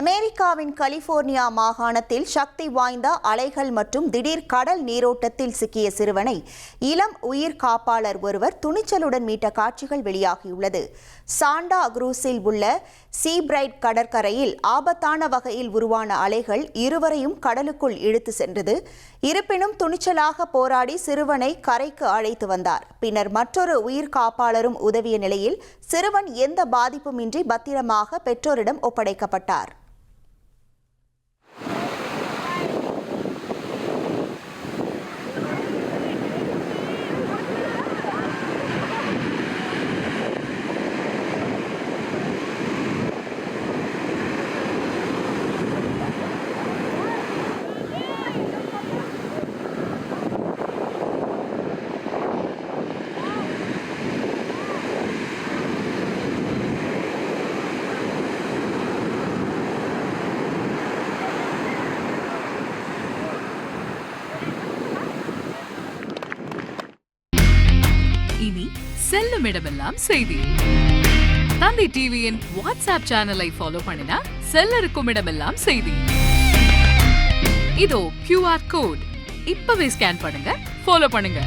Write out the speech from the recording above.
அமெரிக்காவின் கலிபோர்னியா மாகாணத்தில் சக்தி வாய்ந்த அலைகள் மற்றும் திடீர் கடல் நீரோட்டத்தில் சிக்கிய சிறுவனை இளம் உயிர் காப்பாளர் ஒருவர் துணிச்சலுடன் மீட்ட காட்சிகள் வெளியாகியுள்ளது. சாண்டா குரூஸில் உள்ள சீபிரைட் கடற்கரையில் ஆபத்தான வகையில் உருவான அலைகள் இருவரையும் கடலுக்குள் இழுத்து சென்றது. இருப்பினும் துணிச்சலாக போராடி சிறுவனை கரைக்கு அழைத்து வந்தார். பின்னர் மற்றொரு உயிர் காப்பாளரும் உதவிய நிலையில் சிறுவன் எந்த பாதிப்புமின்றி பத்திரமாக பெற்றோரிடம் ஒப்படைக்கப்பட்டார். இனி செல்லும் இடமெல்லாம் செய்தி. தந்தை டிவியின் வாட்ஸ்அப் சேனலை ஃபாலோ பண்ணினா செல்ல இருக்கும் இடமெல்லாம் செய்தி. இதோ QR கோட் இப்பவே ஸ்கேன் பண்ணுங்க, ஃபாலோ பண்ணுங்க.